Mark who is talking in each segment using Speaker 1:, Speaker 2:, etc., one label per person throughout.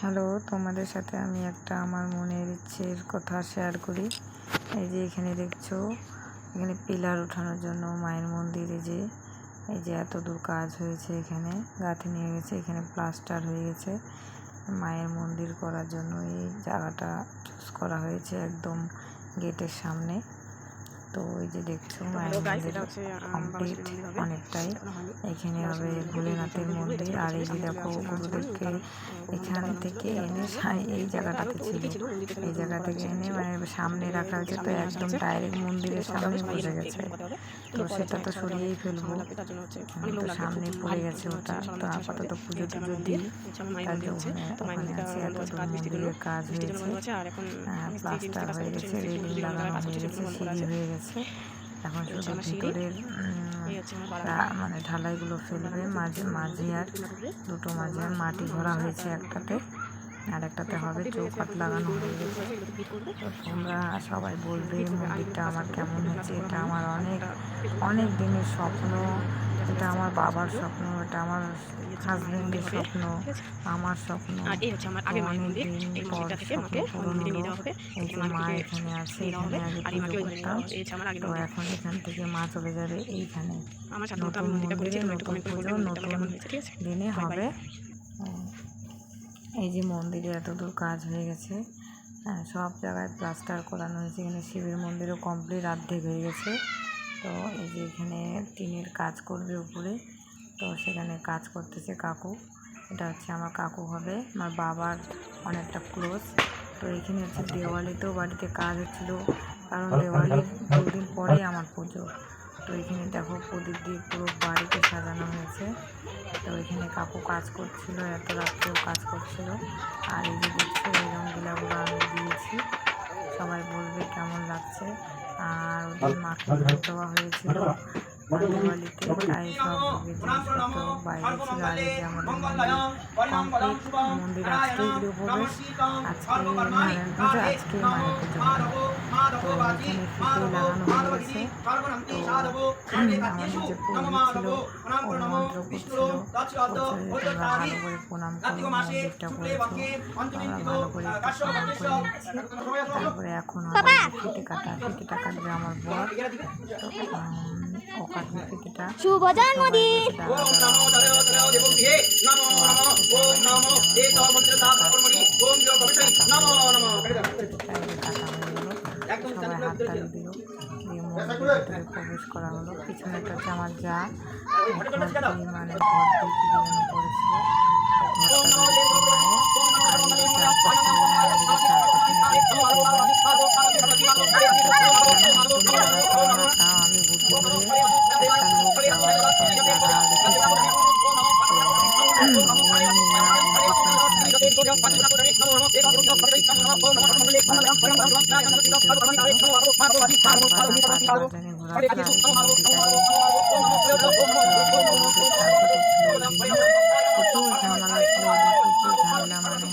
Speaker 1: Hello, তোমাদের সাথে আমি একটা আমার মনের ইচ্ছের কথা শেয়ার করি। এই যে এখানে দেখছো, এখানে পিলার ওঠানোর জন্য মায়ের মন্দিরে এই যে এত দূর কাজ হয়েছে, এখানে গাঁথে নিয়ে গেছে, এখানে প্লাস্টার হয়ে গেছে। মায়ের মন্দির করার জন্য এই জায়গাটা চুজ করা হয়েছে একদম গেটের সামনে। তো ওই যে দেখছো মায়ের মন্দির কমপ্লিট অনেকটাই। এখানে হবে ভোলেনাথের মন্দির। আর এই যে দেখো গুরুদেবকে এখান থেকে এনে এই জায়গাটাতে ছিল, এই জায়গা থেকে এনে মানে সামনে রাখা হয়েছে। তো একদম ডাইরেক্ট মন্দিরের সামনে বসে গেছে। তো সেটা তো সরিয়েই ফেলবো, তো সামনে পড়ে গেছে ওটা। তো আপাতত পুজো টুজো দিই, তার জন্য ওখানে আছে। এত দূর মন্দিরের কাজ হয়েছে, প্লাস্টার হয়ে গেছে, রেলিং লাগানো হয়ে গেছে, সিঁড়ি হয়ে গেছে। এখন শুধু ভিতরের মানে ঢালাইগুলো ফেলবে। মাঝে আর দুটো মাঝে আর মাটি ভরা হয়েছে একটাতে, আর একটাতে হবে চৌকাঠ লাগানো হয়ে গেছে। তো তোমরা সবাই বলবে মন্দিরটা আমার কেমন হয়েছে। এটা আমার অনেক অনেক দিনের স্বপ্ন, এটা আমার বাবার স্বপ্ন, এটা আমার হাজবেন্ডের স্বপ্ন, আমার স্বপ্ন। অনেক দিন পর স্বপ্ন পূরণ হলো। এই যে মা এখানে আছে, এখানে আগে পুজো করতাম। তো এখন এখান থেকে মা চলে যাবে এইখানে, নতুন মন্দিরে, নতুন পুজো নতুন দিনে হবে। এই যে মন্দিরে এতদূর কাজ হয়ে গেছে, সব জায়গায় প্লাস্টার করানো হয়েছে। এখানে শিবের মন্দিরও কমপ্লিট অর্ধেক হয়ে গেছে। তো এই যে এখানে টিনের কাজ করবে উপরে, তো সেখানে কাজ করতেছে কাকু। এটা হচ্ছে আমার কাকু হবে, আমার বাবার অনেকটা ক্লোজ। তো এখানে হচ্ছে দেওয়ালিতেও বাড়িতে কাজ হচ্ছিলো, কারণ দেওয়ালির 2 দিন পরেই আমার পুজো। তো এখানে দেখো প্রদীপ দিয়ে পুরো বাড়িতে সাজানো হয়েছে। তো এখানে কাকু কাজ করছিল, এত রাত্রেও কাজ করছিল। আর এই যে দেখছো এই রঙগুলো আমি দিয়েছি, সবাই বলবে কেমন লাগছে। আর ওদের মাকে ভোট দেওয়া হয়েছিল দেওয়ালিতে, তাই সব জিনিসপত্র বাইরে ছিল। আর এই যে আমাদের মন্দির কমপ্লিট, মন্দির আজকেই গৃহপ্রবেশ, আজকে নারায়ণ পুজো, আজকে মায়ের পুজো হবে। তো এখানে ফিতে লাগানো হয়ে গেছে। তো আমাদের যে পুরোহিত ছিল ও মন্ত্র করছিল, তোমরা ভালো করে প্রণাম করো, মন্দিরটা করেছো, আমরা ভালো করে একটু প্রণাম করে নিচ্ছি। তারপরে এখন হবে ফিতে কাটা, ফিতেটা কাটবে আমার বর। তো ও কাটবে ফিতেটা। শুভ জন্মদিন। সবাই হাততালি দিল, দিয়ে মন্দিরের ভিতরে প্রবেশ করা হলো। পিছনেটা হচ্ছে আমার যা মানে ঘর দিয়ে যেন করেছিল, আমি বুদ্ধি করে একটা লোক যাওয়ার মতন জায়গা রেখেছিলাম। ভগবানের প্রচুর ঝামেলা ছিল, প্রচুর ঝামেলা, মানে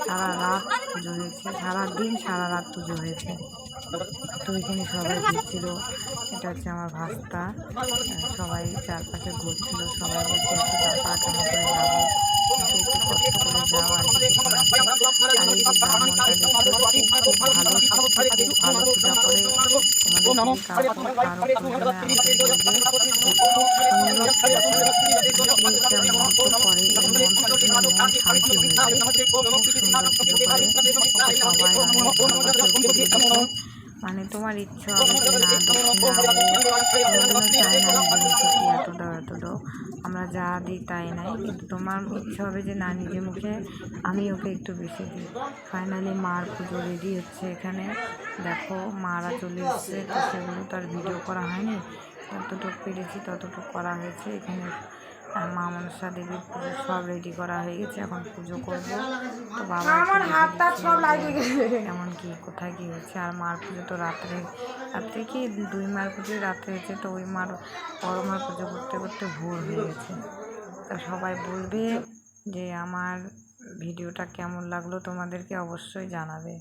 Speaker 1: সারা রাত পুজো হয়েছে, সারাদিন সারা রাত পুজো হয়েছে। তো এখানে সবাই ঘুরছিল, এটা হচ্ছে আমার ভাস্তা, সবাই চারপাশে ঘুরছিল, সবাই বলছে একটু চাপা কেমন করে যাবো, কিন্তু একটু কষ্ট করে যাওয়া আর কিছু আছে। আর এই যে ব্রাহ্মণটা দেখছো, খুব ভালো, সব থেকে ভালো পূজা করে। তোমাদের যদি কারো প্রয়োজন হয় আমাকে বলবে, সুন্দর পূজা করে, এইটা মন্ত্র করে, এই মন্ত্র শুনে মন শান্তি হয়ে যায়। খুব সুন্দর পুজো করে, সবাই অনেক ভালোবাসে পুজো। মানে তোমার ইচ্ছা হবে যে না দক্ষিণা কোনোদিনও চায় না নিজে মুখে কি এত দাও এত দাও, আমরা যা দিই তাই নাই, কিন্তু তোমার ইচ্ছা হবে যে না নিজে মুখে আমি ওকে একটু বেশি দিই। ফাইনালি মার পুজো রেডি হচ্ছে। এখানে দেখো মারা চলে এসছে, তো সেগুলো তো আর ভিডিও করা হয়নি, যতটুকু পেরেছি ততটুকু করা হয়েছে। এখানে মা মনসা দেবীর পুজো সব রেডি করা হয়ে গেছে, এখন পুজো করবো। তো বাবা কেমন কি কোথায় কি হচ্ছে। আর মার পুজো তো রাত্রে কি 2 মার পুজো রাত্রে হয়েছে, তো ওই মার বড় মার পুজো করতে করতে ভোর হয়ে গেছে। তো সবাই বলবে যে আমার ভিডিওটা কেমন লাগলো, তোমাদেরকে অবশ্যই জানাবে।